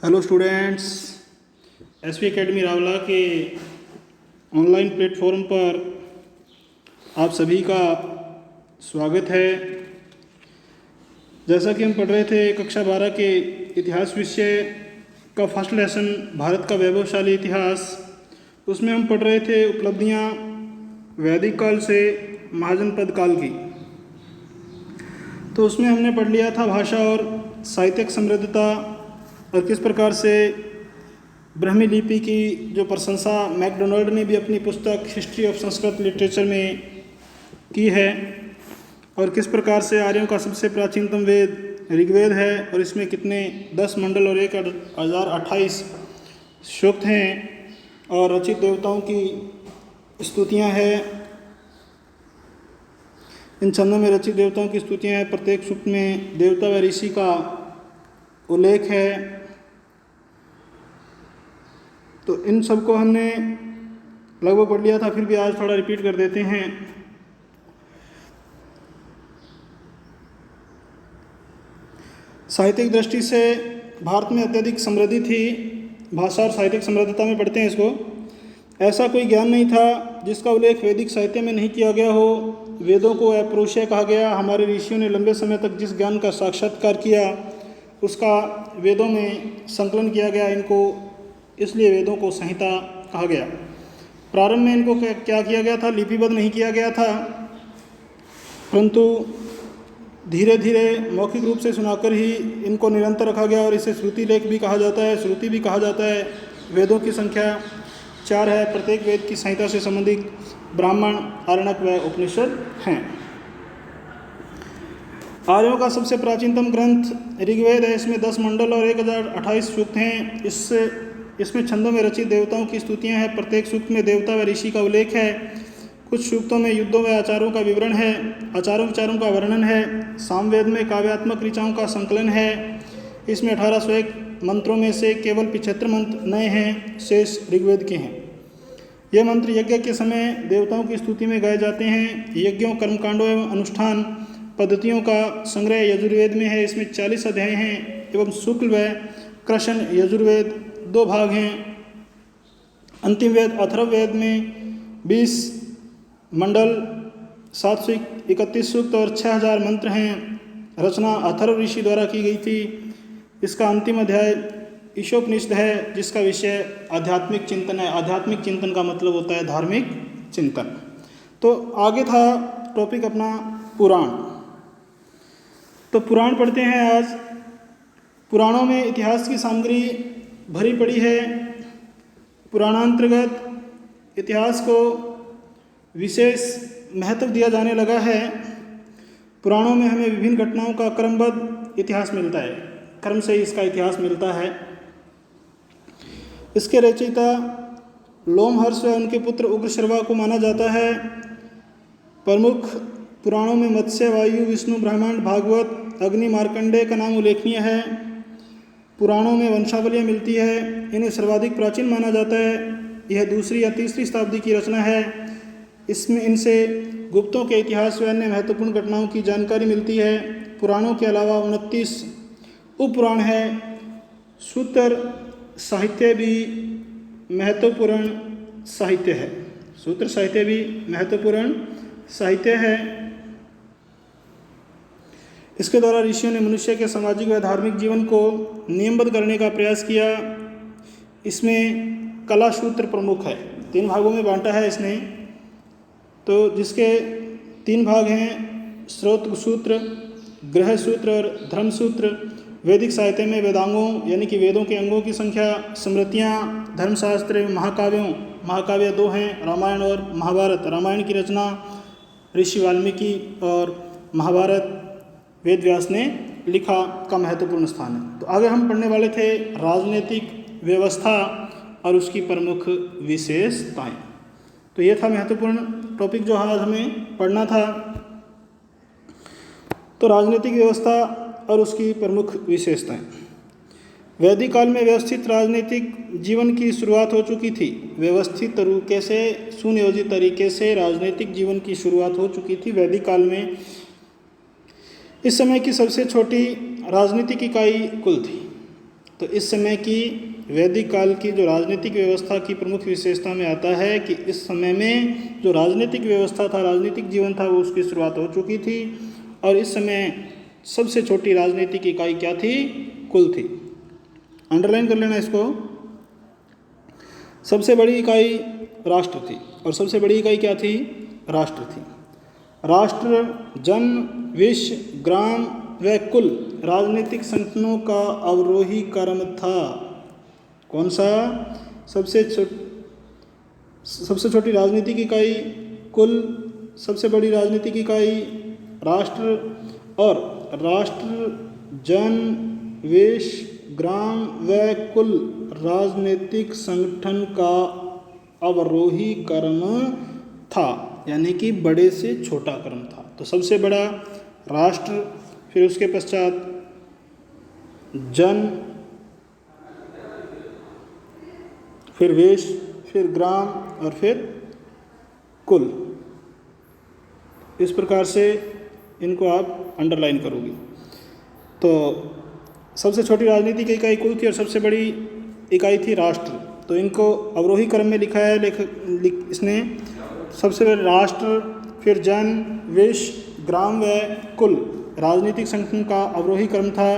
Hello students, SV academy Rawla के online platform पर आप सभी का स्वागत है। जैसा कि हम पढ़ रहे थे कक्षा 12 के इतिहास विषय का फर्स्ट लेसन भारत का वैभवशाली इतिहास, उसमें हम पढ़ रहे थे उपलब्धियां वैदिक काल से महाजनपद काल की। तो उसमें हमने पढ़ लिया था भाषा और साहित्यिक समृद्धता और किस प्रकार से ब्राह्मी लिपि की जो प्रशंसा मैकडोनाल्ड ने भी अपनी पुस्तक हिस्ट्री ऑफ संस्कृत लिटरेचर में की है, और किस प्रकार से आर्यों का सबसे प्राचीनतम वेद ऋग्वेद है और इसमें कितने 10 मंडल और 1028 सूक्त हैं और रचित देवताओं की स्तुतियां हैं। इन छंदों में रचित देवताओं की स्तुतियां हैं। प्रत्येक सूक्त में देवता व ऋषि का उल्लेख है। तो इन सब को हमने लगभग पढ़ लिया था, फिर भी आज थोड़ा रिपीट कर देते हैं। साहित्यिक दृष्टि से भारत में अत्यधिक समृद्धि थी। भाषा और साहित्यिक समृद्धता में पढ़ते हैं इसको। ऐसा कोई ज्ञान नहीं था जिसका उल्लेख वैदिक साहित्य में नहीं किया गया हो। वेदों को अपौरुषेय कहा गया। हमारे ऋषियों ने लंबे समय तक जिस ज्ञान का साक्षात्कार किया उसका वेदों में संकलन किया गया। इनको इसलिए वेदों को संहिता कहा गया। प्रारंभ में इनको क्या किया गया था, लिपिबद्ध नहीं किया गया था, परंतु धीरे धीरे मौखिक रूप से सुनाकर ही इनको निरंतर रखा गया और इसे श्रुति लेख भी कहा जाता है, श्रुति भी कहा जाता है। वेदों की संख्या 4 है। प्रत्येक वेद की संहिता से संबंधित ब्राह्मण, आरण्यक व उपनिषद हैं। आर्यों का सबसे प्राचीनतम ग्रंथ ऋग्वेद है। इसमें 10 मंडल और 1028 सूक्त हैं। इसमें छंदों में रचित देवताओं की स्तुतियां हैं। प्रत्येक सूक्त में देवता व ऋषि का उल्लेख है। कुछ सूक्तों में युद्धों व आचारों का विवरण है, आचारों विचारों का वर्णन है। सामवेद में काव्यात्मक ऋचाओं का संकलन है। इसमें 1801 मंत्रों में से केवल 75 मंत्र नए हैं, शेष ऋग्वेद के हैं। ये मंत्र यज्ञ के समय देवताओं की स्तुति में गाए जाते हैं। यज्ञों, कर्मकांडों एवं अनुष्ठान पद्धतियों का संग्रह यजुर्वेद में है। इसमें 40 अध्याय हैं एवं शुक्ल व कृष्ण यजुर्वेद 2 भाग हैं। अंतिम वेद अथर्ववेद में 20 मंडल, 731 सूक्त और 6000 मंत्र हैं। रचना अथर्व ऋषि द्वारा की गई थी। इसका अंतिम अध्याय ईशोपनिषद है, जिसका विषय आध्यात्मिक चिंतन है। आध्यात्मिक चिंतन का मतलब होता है धार्मिक चिंतन। तो आगे था टॉपिक अपना पुराण। तो पुराण पढ़ते हैं आज। पुराणों में इतिहास की सामग्री भरी पड़ी है। पुराणांतर्गत इतिहास को विशेष महत्व दिया जाने लगा है। पुराणों में हमें विभिन्न घटनाओं का क्रमबद्ध इतिहास मिलता है, क्रम से इसका इतिहास मिलता है। इसके रचयिता लोमहर्ष व उनके पुत्र उग्रश्रवा को माना जाता है। प्रमुख पुराणों में मत्स्य, वायु, विष्णु, ब्रह्मांड, भागवत, अग्नि, मार्कंडेय का नाम उल्लेखनीय है। पुराणों में वंशावलियाँ मिलती है। इन्हें सर्वाधिक प्राचीन माना जाता है। यह 2री या 3री शताब्दी की रचना है। इसमें इनसे गुप्तों के इतिहास व अन्य महत्वपूर्ण घटनाओं की जानकारी मिलती है। पुराणों के अलावा 29 उपपुराण है। सूत्र साहित्य भी महत्वपूर्ण साहित्य है। सूत्र साहित्य भी महत्वपूर्ण साहित्य है। इसके द्वारा ऋषियों ने मनुष्य के सामाजिक व धार्मिक जीवन को नियमबद्ध करने का प्रयास किया। इसमें कला सूत्र प्रमुख है। 3 भागों में बांटा है इसने। तो जिसके 3 भाग हैं, स्रोत सूत्र, ग्रह सूत्र और धर्म सूत्र। वैदिक साहित्य में वेदांगों यानी कि वेदों के अंगों की संख्या, स्मृतियाँ, धर्मशास्त्र, महाकाव्य 2 हैं, रामायण और महाभारत। रामायण की रचना ऋषि वाल्मीकि और महाभारत वेद व्यास ने लिखा का महत्वपूर्ण स्थान है। तो आगे हम पढ़ने वाले थे राजनीतिक व्यवस्था और उसकी प्रमुख विशेषताएं। तो ये था महत्वपूर्ण टॉपिक जो आज हमें पढ़ना था। तो राजनीतिक व्यवस्था और उसकी प्रमुख विशेषताएं। वैदिक काल में व्यवस्थित राजनीतिक जीवन की शुरुआत हो चुकी थी। व्यवस्थित तरीके से, सुनियोजित तरीके से राजनीतिक जीवन की शुरुआत हो चुकी थी वैदिक काल में। इस समय की सबसे छोटी राजनीतिक इकाई कुल थी। तो इस समय की वैदिक काल की जो राजनीतिक व्यवस्था की प्रमुख विशेषता में आता है कि इस समय में जो राजनीतिक व्यवस्था था, राजनीतिक जीवन था, वो उसकी शुरुआत हो चुकी थी। और इस समय सबसे छोटी राजनीतिक इकाई क्या थी? कुल थी। अंडरलाइन कर लेना इसको। सबसे बड़ी इकाई राष्ट्र थी, और सबसे बड़ी इकाई क्या थी? राष्ट्र थी। राष्ट्र जन, विश्व, ग्राम व कुल राजनीतिक संगठनों का अवरोही क्रम था। कौन सा? सबसे छोटी राजनीतिक इकाई कुल, सबसे बड़ी राजनीतिक इकाई राष्ट्र, और राष्ट्र जन, विश्व, ग्राम व कुल राजनीतिक संगठन का अवरोही क्रम था, यानी कि बड़े से छोटा क्रम था। तो सबसे बड़ा राष्ट्र, फिर उसके पश्चात जन, फिर विश्व, फिर ग्राम और फिर कुल। इस प्रकार से इनको आप अंडरलाइन करोगे। तो सबसे छोटी राजनीतिक इकाई कुल थी और सबसे बड़ी इकाई थी राष्ट्र। तो इनको अवरोही क्रम में लिखा है इसने। सबसे पहले राष्ट्र, फिर जन, विश्व, ग्राम व कुल राजनीतिक संगठन का अवरोही क्रम था।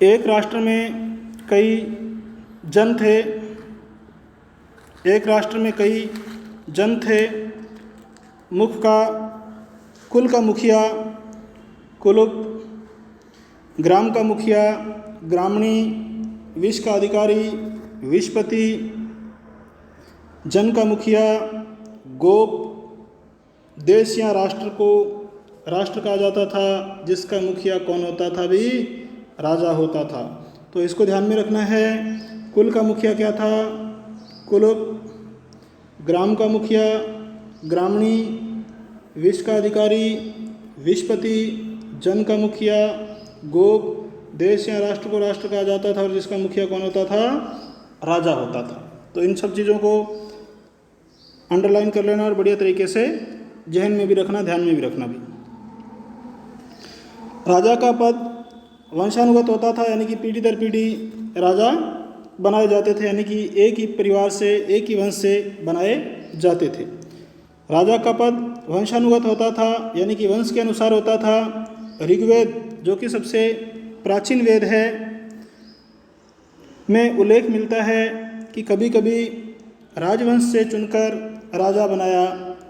एक राष्ट्र में कई जन थे, एक राष्ट्र में कई जन थे। मुख्य का, कुल का मुखिया कुलुप, ग्राम का मुखिया ग्रामणी, विश्व का अधिकारी विश्वपति, जन का मुखिया गोप, देश या राष्ट्र को राष्ट्र कहा जाता था, जिसका मुखिया कौन होता था? भी राजा होता था। तो इसको ध्यान में रखना है। कुल का मुखिया क्या था? कुलुप, ग्राम का मुखिया ग्रामणी, विश्व का अधिकारी विश्वपति, जन का मुखिया गोप, देश या राष्ट्र को राष्ट्र कहा जाता था और जिसका मुखिया कौन होता था? राजा होता था। तो इन सब चीज़ों को अंडरलाइन कर लेना और बढ़िया तरीके से जहन में भी रखना, ध्यान में भी रखना भी। राजा का पद वंशानुगत होता था, यानी कि पीढ़ी दर पीढ़ी राजा बनाए जाते थे, यानी कि एक ही परिवार से, एक ही वंश से बनाए जाते थे। राजा का पद वंशानुगत होता था, यानी कि वंश के अनुसार होता था। ऋग्वेद, जो कि सबसे प्राचीन वेद है, में उल्लेख मिलता है कि कभी कभी राजवंश से चुनकर राजा बनाया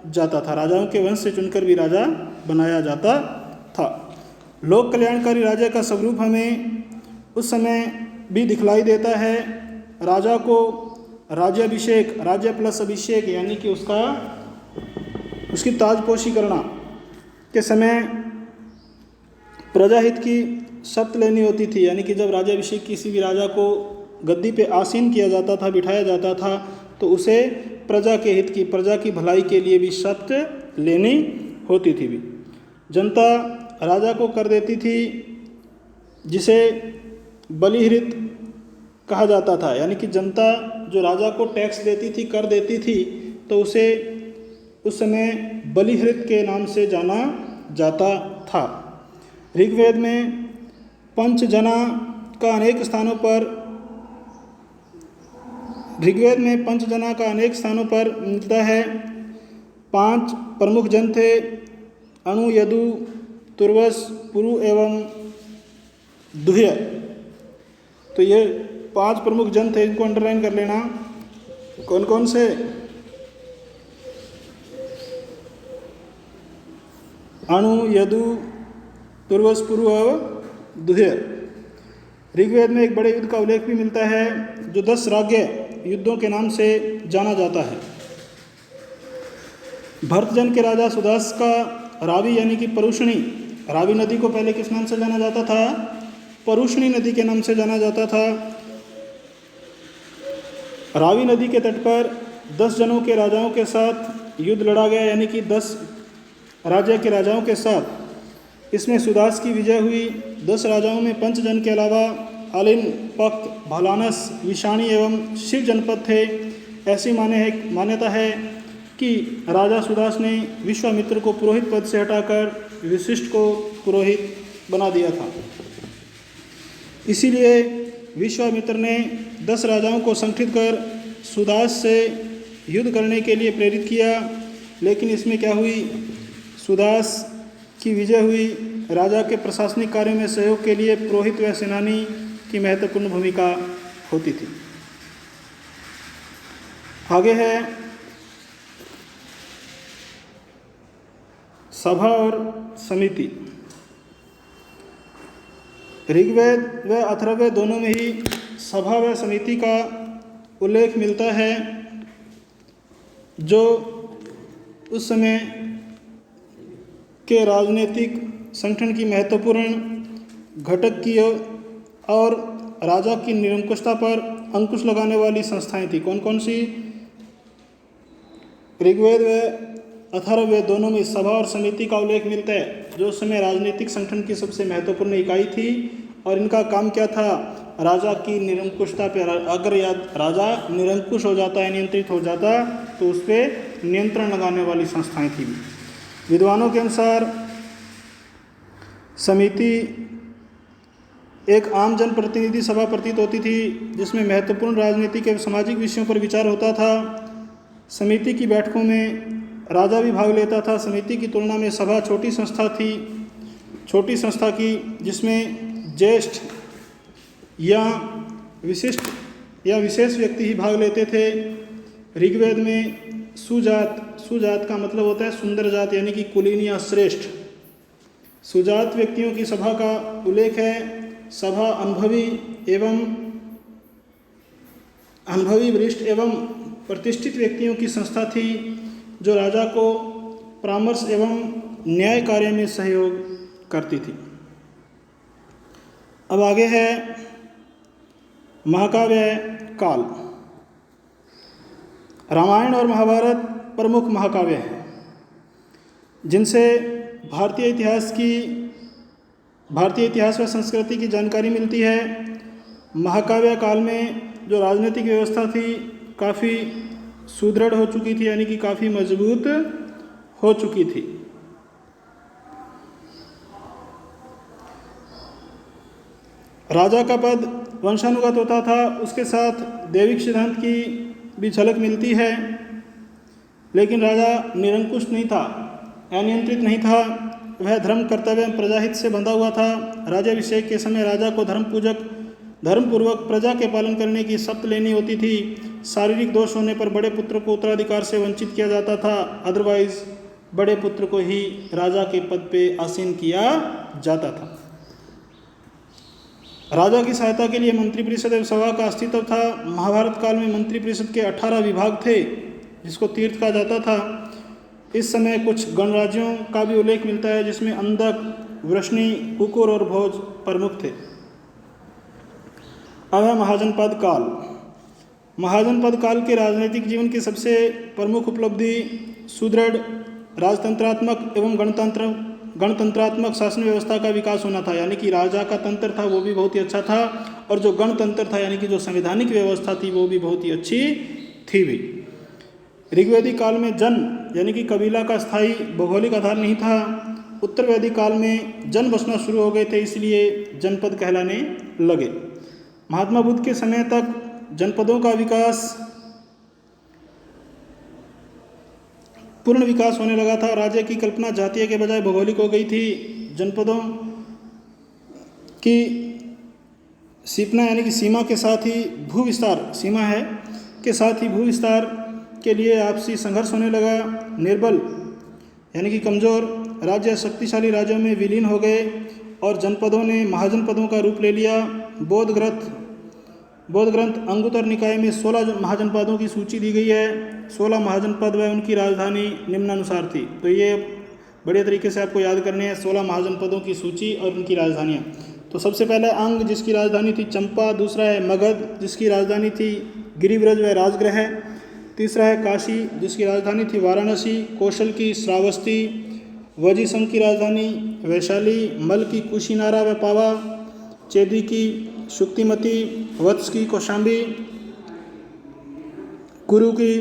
जाता था, राजाओं के वंश से चुनकर भी राजा बनाया जाता था। लोक कल्याणकारी राजा का स्वरूप हमें उस समय भी दिखलाई देता है। राजा को राज्याभिषेक, राज्य प्लस अभिषेक, यानी कि उसकी ताजपोशी करना के समय प्रजाहित की शर्त लेनी होती थी, यानी कि जब राज्याभिषेक किसी भी राजा को गद्दी पे आसीन किया जाता था, बिठाया जाता था, तो उसे प्रजा के हित की, प्रजा की भलाई के लिए भी शर्त लेनी होती थी भी। जनता राजा को कर देती थी, जिसे बलिहृत कहा जाता था, यानी कि जनता जो राजा को टैक्स देती थी, कर देती थी, तो उसे उस समय बलिहृत के नाम से जाना जाता था। ऋग्वेद में पंचजना का अनेक स्थानों पर मिलता है। 5 प्रमुख जन थे: अणु, यदु, तुर्वस, पुरु एवं दुह्य। तो ये 5 प्रमुख जन थे, इनको अंडरलाइन कर लेना। कौन कौन से? अणु, यदु, तुर्वस, पुरु और दुह्य। ऋग्वेद में एक बड़े युद्ध का उल्लेख भी मिलता है, जो 10 राज्य युद्धों के नाम से जाना जाता है। भरतजन के राजा सुदास का रावी, यानी कि परुष्णी, रावी नदी को पहले किस नाम से जाना जाता था? परुष्णी नदी के नाम से जाना जाता था। रावी नदी के तट पर 10 जनों के राजाओं के साथ युद्ध लड़ा गया, यानी कि 10 राज्य के राजाओं के साथ। इसमें सुदास की विजय हुई। 10 राजाओं में पंचजन के अलावा अलिन, पक्त, भालानस, विषाणी एवं शिव जनपद थे। ऐसी मान्यता है कि राजा सुदास ने विश्वामित्र को पुरोहित पद से हटाकर विशिष्ट को पुरोहित बना दिया था। इसीलिए विश्वामित्र ने 10 राजाओं को संगठित कर सुदास से युद्ध करने के लिए प्रेरित किया, लेकिन इसमें क्या हुई, सुदास की विजय हुई। राजा के प्रशासनिक कार्यों में सहयोग के लिए पुरोहित व सेनानी की महत्वपूर्ण भूमिका होती थी। आगे है सभा और समिति। ऋग्वेद व अथर्ववेद दोनों में ही सभा व समिति का उल्लेख मिलता है, जो उस समय के राजनीतिक संगठन की महत्वपूर्ण घटक की और राजा की निरंकुशता पर अंकुश लगाने वाली संस्थाएं थी। कौन कौन सी? ऋग्वेद व अथर्ववेद दोनों में सभा और समिति का उल्लेख मिलता है, जो उस समय राजनीतिक संगठन की सबसे महत्वपूर्ण इकाई थी। और इनका काम क्या था? राजा की निरंकुशता पर, अगर राजा निरंकुश हो जाता है, नियंत्रित हो जाता, तो उस पर नियंत्रण लगाने वाली संस्थाएं थी। विद्वानों के अनुसार समिति एक आम जनप्रतिनिधि सभा प्रतीत होती थी, जिसमें महत्वपूर्ण राजनीतिक एवं सामाजिक विषयों पर विचार होता था। समिति की बैठकों में राजा भी भाग लेता था। समिति की तुलना में सभा छोटी संस्था की, जिसमें ज्येष्ठ या विशेष व्यक्ति ही भाग लेते थे। ऋग्वेद में सुजात का मतलब होता है सुंदर जात, यानी कि कुलीन या श्रेष्ठ। सुजात व्यक्तियों की सभा का उल्लेख है। सभा अनुभवी वरिष्ठ एवं प्रतिष्ठित व्यक्तियों की संस्था थी, जो राजा को परामर्श एवं न्याय कार्य में सहयोग करती थी। अब आगे है महाकाव्य काल। रामायण और महाभारत प्रमुख महाकाव्य हैं, जिनसे भारतीय इतिहास व संस्कृति की जानकारी मिलती है। महाकाव्य काल में जो राजनीतिक व्यवस्था थी काफ़ी सुदृढ़ हो चुकी थी, यानी कि काफ़ी मजबूत हो चुकी थी। राजा का पद वंशानुगत होता था, उसके साथ दैविक सिद्धांत की भी झलक मिलती है, लेकिन राजा निरंकुश नहीं था, अनियंत्रित नहीं था। वह धर्म, कर्तव्य एवं प्रजाहित से बंधा हुआ था। राज्याभिषेक के समय राजा को धर्मपूर्वक प्रजा के पालन करने की शपथ लेनी होती थी। शारीरिक दोष होने पर बड़े पुत्र को उत्तराधिकार से वंचित किया जाता था, अदरवाइज बड़े पुत्र को ही राजा के पद पे आसीन किया जाता था। राजा की सहायता के लिए मंत्रिपरिषद एवं सभा का अस्तित्व था। महाभारत काल में मंत्रिपरिषद के 18 विभाग थे, जिसको तीर्थ कहा जाता था। इस समय कुछ गणराज्यों का भी उल्लेख मिलता है, जिसमें अंधक, वृष्णि, कुकुर और भोज प्रमुख थे। अब है महाजनपद काल। महाजनपद काल के राजनीतिक जीवन की सबसे प्रमुख उपलब्धि सुदृढ़ राजतंत्रात्मक एवं गणतंत्रात्मक शासन व्यवस्था का विकास होना था। यानी कि राजा का तंत्र था वो भी बहुत ही अच्छा था, और जो गणतंत्र था यानी कि जो संवैधानिक व्यवस्था थी वो भी बहुत ही अच्छी थी भी। ऋग्वेदिक काल में जन यानी कि कबीला का स्थायी भौगोलिक आधार नहीं था। उत्तर वैदिक काल में जन बसना शुरू हो गए थे, इसलिए जनपद कहलाने लगे। महात्मा बुद्ध के समय तक जनपदों का पूर्ण विकास होने लगा था। राज्य की कल्पना जातीय के बजाय भौगोलिक हो गई थी। जनपदों की सीपना यानी कि सीमा के साथ ही भूविस्तार, सीमा है के साथ ही भूविस्तार के लिए आपसी संघर्ष होने लगा। निर्बल यानी कि कमज़ोर राज्य शक्तिशाली राज्यों में विलीन हो गए और जनपदों ने महाजनपदों का रूप ले लिया। बौद्ध ग्रंथ अंगुत्तर निकाय में 16 महाजनपदों की सूची दी गई है। 16 महाजनपद व उनकी राजधानी निम्नानुसार थी। तो ये बढ़िया तरीके से आपको याद करने हैं 16 महाजनपदों की सूची और उनकी राजधानियाँ। तो सबसे पहले अंग, जिसकी राजधानी थी चंपा। दूसरा है मगध, जिसकी राजधानी थी गिरिव्रज व राजगृह। तीसरा है काशी, जिसकी राजधानी थी वाराणसी। कौशल की श्रावस्ती। वजीसंघ की राजधानी वैशाली। मल की कुशीनारा व पावा। चेदी की शुक्तिमती। वत्स की कौशाम्बी। कुरु की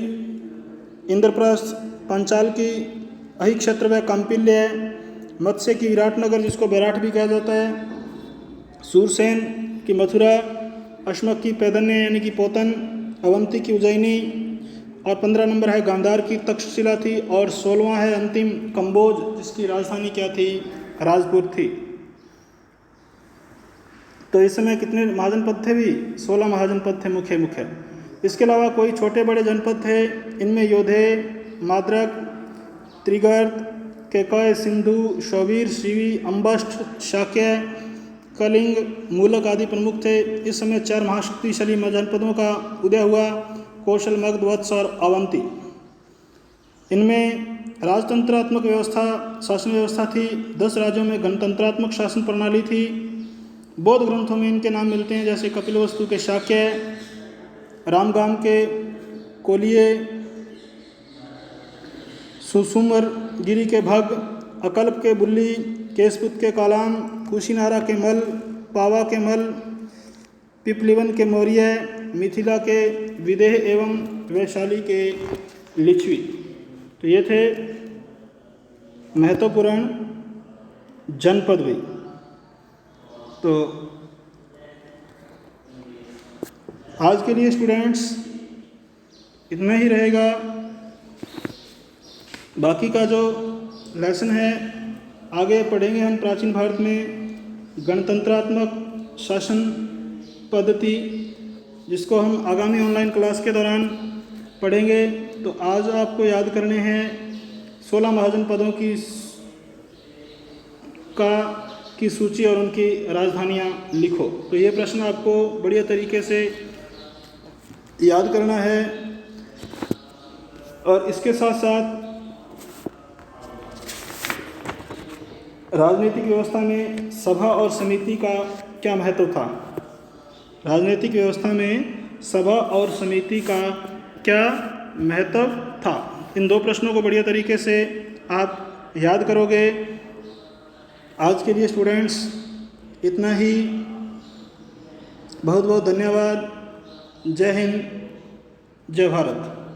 इंद्रप्रस्थ। पंचाल की अहिक्षत्र व कांपिल्य। मत्स्य की विराटनगर, जिसको बैराठ भी कहा जाता है। सूरसेन की मथुरा, अश्मक की पैदन्य यानी कि पोतन, अवंती की उज्जैनी, और 15 नंबर है गांधार की तक्षशिला थी, और 16वां है अंतिम कंबोज, जिसकी राजधानी क्या थी? राजपुर थी। तो इस समय कितने महाजनपद थे भी? 16 महाजनपद थे मुख्य मुख्य। इसके अलावा कोई छोटे बड़े जनपद थे, इनमें योधे, माद्रक, त्रिगर्त, केकय, सिंधु, शौवीर, शिवी, अम्बष्ट, शाक्य, कलिंग, मूलक आदि प्रमुख थे। इस समय 4 महाशक्तिशाली जनपदों का उदय हुआ, कौशल, मगध, वत्स और अवंती। इनमें राजतंत्रात्मक व्यवस्था, शासन व्यवस्था थी। 10 राज्यों में गणतंत्रात्मक शासन प्रणाली थी। बौद्ध ग्रंथों में इनके नाम मिलते हैं, जैसे कपिलवस्तु के शाक्य, रामगाम के कोलिये, सुसुमर गिरी के भग, अकल्प के बुल्ली, केशपुत के कालाम, कुशीनारा के मल, पावा के मल, पिपलिवन के मौर्य, मिथिला के विदेह एवं वैशाली के लिच्छवी। तो ये थे महत्वपूर्ण जनपद भी। तो आज के लिए स्टूडेंट्स इतना ही रहेगा। बाकी का जो लेसन है आगे पढ़ेंगे हम प्राचीन भारत में गणतंत्रात्मक शासन पद्धति, जिसको हम आगामी ऑनलाइन क्लास के दौरान पढ़ेंगे। तो आज आपको याद करने हैं 16 महाजनपदों की सूची और उनकी राजधानियाँ लिखो। तो ये प्रश्न आपको बढ़िया तरीके से याद करना है। और इसके साथ साथ राजनीतिक व्यवस्था में सभा और समिति का क्या महत्व था? राजनीतिक व्यवस्था में सभा और समिति का क्या महत्व था? इन 2 प्रश्नों को बढ़िया तरीके से आप याद करोगे। आज के लिए स्टूडेंट्स इतना ही। बहुत बहुत धन्यवाद। जय हिंद, जय भारत।